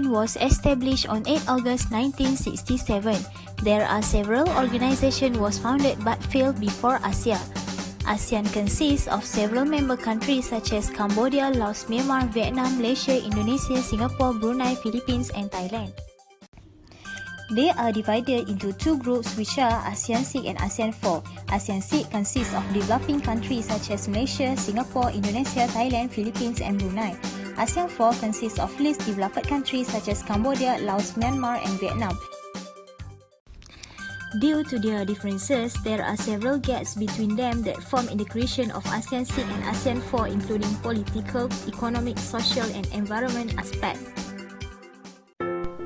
ASEAN was established on 8 August 1967. There are several organizations was founded but failed before ASEAN. ASEAN consists of several member countries such as Cambodia, Laos, Myanmar, Vietnam, Malaysia, Indonesia, Singapore, Brunei, Philippines and Thailand. They are divided into two groups which are ASEAN 6 and ASEAN 4. ASEAN 6 consists of developing countries such as Malaysia, Singapore, Indonesia, Thailand, Philippines and Brunei. ASEAN 4 consists of least developed countries such as Cambodia, Laos, Myanmar and Vietnam. Due to their differences, there are several gaps between them that form integration of ASEAN 6 and ASEAN 4 including political, economic, social and environment aspects.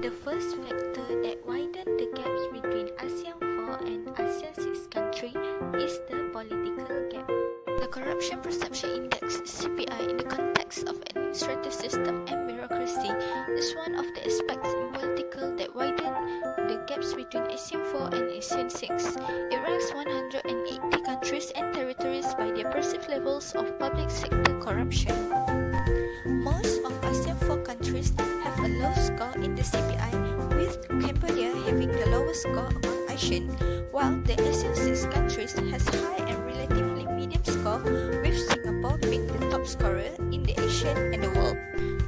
The first factor that widens the gaps between ASEAN 4 and ASEAN 6 countries is the political gap. The Corruption Perception Index (CPI) in the context of administrative system and bureaucracy is one of the aspects in political that widen the gaps between ASEAN 4 and ASEAN 6. It ranks 180 countries and territories by their perceived levels of public sector corruption. Most of ASEAN 4 countries have a low score in the CPI, with Cambodia having the lowest score among ASEAN, while the ASEAN 6 countries has high and relatively medium score, with Singapore being the top scorer in the ASEAN and the world.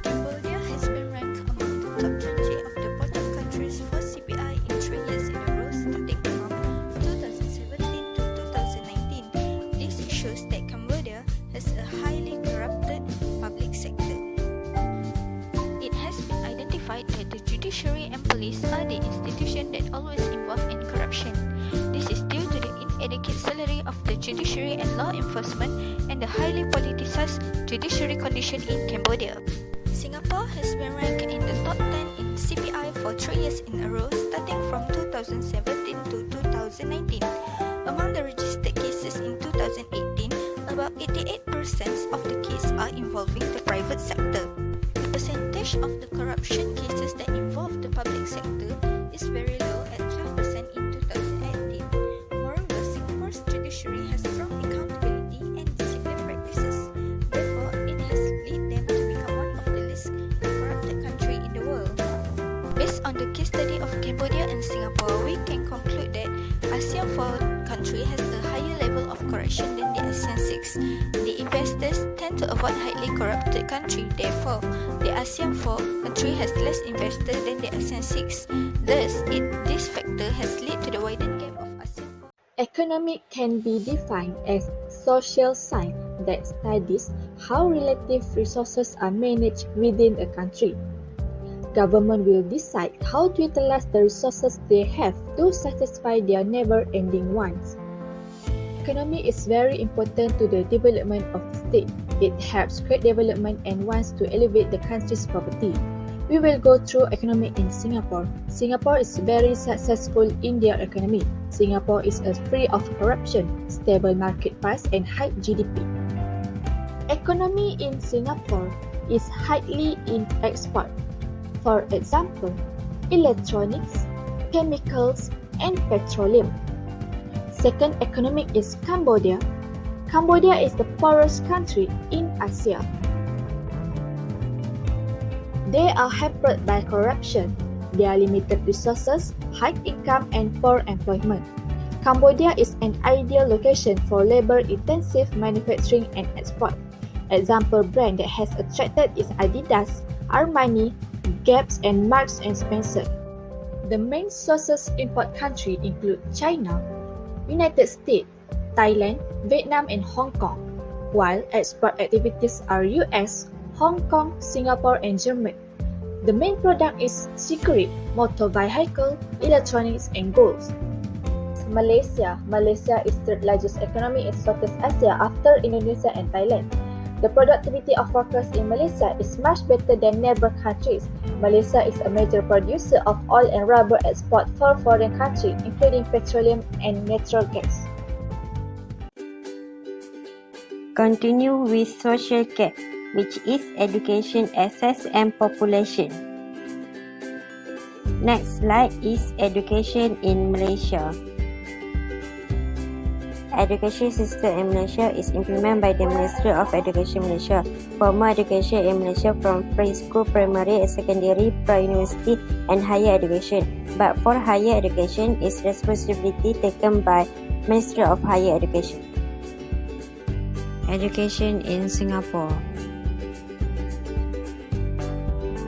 Cambodia has been ranked among the top 20 of the bottom countries for CPI in 3 years in a row starting from 2017 to 2019. This shows that Cambodia has a highly corrupted public sector. It has been identified that the judiciary and police are the institutions that always involved in corruption. This is due to the inadequate salary of the judiciary and law enforcement and the highly politicized judiciary condition in Cambodia. Singapore has been ranked in the top 10 in CPI for 3 years in a row starting from 2017 to 2019. Among the registered cases in 2018, about 88% of the cases are involving the private sector. The percentage of the corruption cases that involve the public sector is very low at 12% in 2018. Moreover, Singapore's judiciary has strong accountability and discipline practices. Therefore, it has led them to become one of the least corrupted countries in the world. Based on the case study of Cambodia and Singapore, we can conclude that ASEAN 4 country has a higher level of corruption than the ASEAN 6. The investors tend to avoid highly corrupted country. Therefore, the ASEAN 4 country has less investors than the ASEAN 6. Thus, this factor has led to the widened gap of ASEAN 4. Economic can be defined as social science that studies how relative resources are managed within a country. Government will decide how to utilize the resources they have to satisfy their never-ending wants. Economy is very important to the development of the state. It helps create development and wants to elevate the country's poverty. We will go through economy in Singapore. Singapore is very successful in their economy. Singapore is free of corruption, stable market price and high GDP. Economy in Singapore is highly in export. For example, electronics, chemicals, and petroleum. Second economic is Cambodia. Cambodia is the poorest country in Asia. They are hampered by corruption. Their limited resources, high income, and poor employment. Cambodia is an ideal location for labor-intensive manufacturing and export. Example brand that has attracted is Adidas, Armani, Gap and Marks and Spencer. The main sources import countries include China, United States, Thailand, Vietnam and Hong Kong, while export activities are US, Hong Kong, Singapore and Germany. The main product is cigarette, motor vehicle, electronics and gold. Malaysia is the third largest economy in Southeast Asia after Indonesia and Thailand. The productivity of workers in Malaysia is much better than neighbor countries. Malaysia is a major producer of oil and rubber export for foreign countries, including petroleum and natural gas. Continue with social gap, which is education access and population. Next slide is education in Malaysia. Education system in Malaysia is implemented by the Ministry of Education Malaysia. Formal education in Malaysia from preschool, primary, secondary, pre-university and higher education. But for higher education, its responsibility taken by Ministry of Higher Education. Education in Singapore.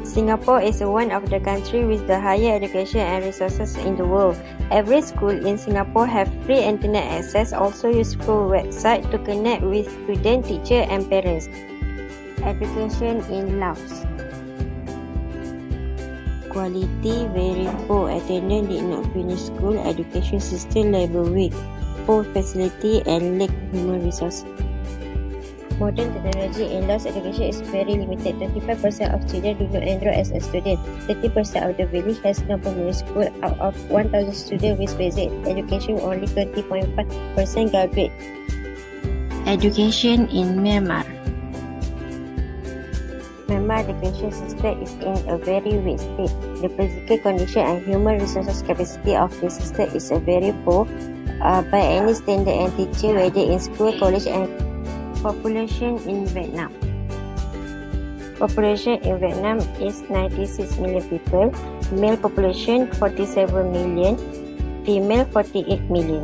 Singapore is one of the countries with the higher education and resources in the world. Every school in Singapore have free internet access, also use school website to connect with students, teachers and parents. Education in Laos. Quality very poor. Attendance did not finish school. Education system level weak. Poor facility and lack human resources. Modern technology in Laos education is very limited. 25% of children do not enroll as a student. 30% of the village has no primary school. Out of 1,000 students with basic education, only 20.5% graduate. Education in Myanmar. Myanmar education system is in a very weak state. The physical condition and human resources capacity of the system is a very poor by any standard and teaching, whether in school, college and population in Vietnam. Population in Vietnam is 96 million people. Male population 47 million. Female 48 million.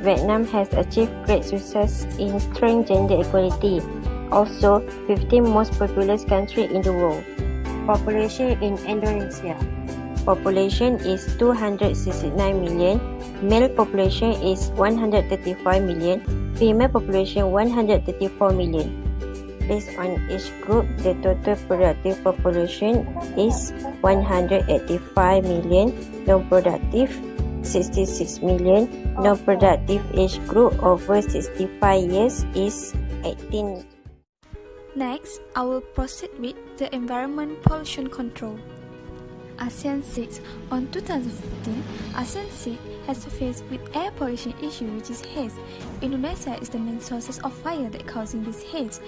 Vietnam has achieved great success in strength gender equality. Also, 15th most populous country in the world. Population in Indonesia. Population is 269 million. Male population is 135 million. Female population 134 million. Based on each group, the total productive population is 185 million. Non-productive 66 million. Non-productive age group over 65 years is 18. Next, I will proceed with the environment pollution control. ASEAN 6. On 2015, ASEAN 6 has faced with air pollution issue which is haze. Indonesia is the main sources of fire that causing this haze.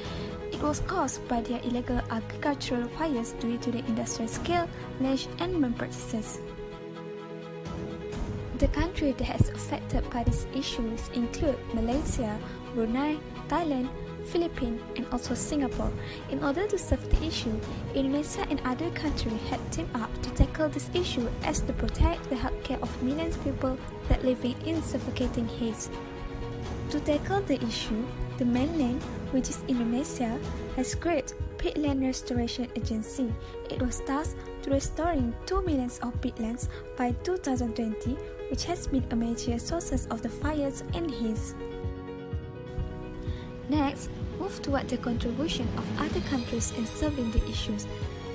It was caused by their illegal agricultural fires due to the industrial scale, land and man practices. The countries that has affected by these issues include Malaysia, Brunei, Thailand, Philippines and also Singapore. In order to solve the issue, Indonesia and other countries had teamed up to tackle this issue as to protect the healthcare of millions of people that living in suffocating haze. To tackle the issue, the mainland, which is Indonesia, has created peatland restoration agency. It was tasked to restoring 2 million of peatlands by 2020, which has been a major source of the fires and haze. Next, move toward the contribution of other countries in solving the issues,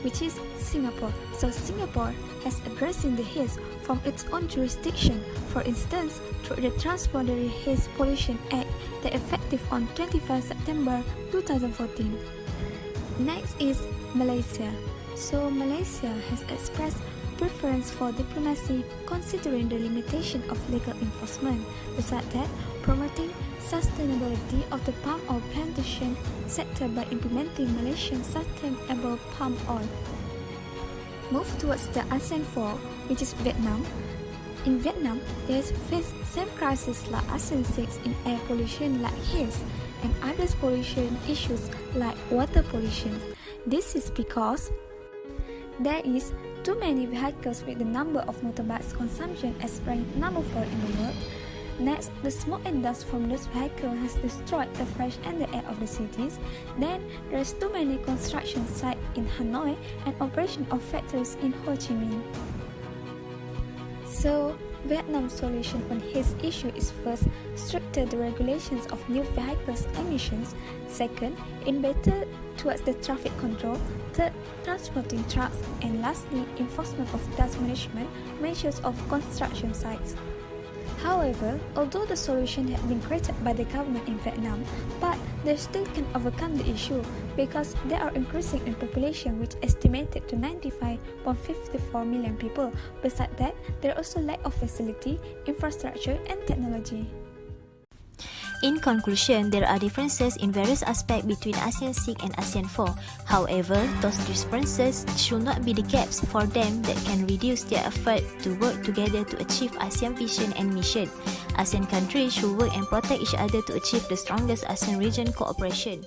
which is Singapore. So Singapore has addressing the haze from its own jurisdiction, for instance, through the Transboundary Haze Pollution Act that effective on 25 September 2014. Next is Malaysia. So Malaysia has expressed preference for diplomacy considering the limitation of legal enforcement. Besides that, promoting sustainability of the palm oil plantation sector by implementing Malaysian sustainable palm oil. Move towards the ASEAN 4, which is Vietnam. In Vietnam, they face same crisis like ASEAN 6 in air pollution like haze and other pollution issues like water pollution. This is because there is too many vehicles with the number of motorbikes consumption as ranked number 4 in the world. Next, the smoke and dust from those vehicles has destroyed the fresh and the air of the cities. Then, there is too many construction sites in Hanoi and operation of factories in Ho Chi Minh. So, Vietnam's solution on his issue is first, stricter the regulations of new vehicles emissions. Second, in better towards the traffic control. Third, transporting trucks. And lastly, enforcement of dust management measures of construction sites. However, although the solution had been created by the government in Vietnam, but they still can overcome the issue because they are increasing in population which estimated to 95.54 million people. Besides that, there also lack of facility, infrastructure and technology. In conclusion, there are differences in various aspects between ASEAN 6 and ASEAN 4. However, those differences should not be the gaps for them that can reduce their effort to work together to achieve ASEAN vision and mission. ASEAN countries should work and protect each other to achieve the strongest ASEAN region cooperation.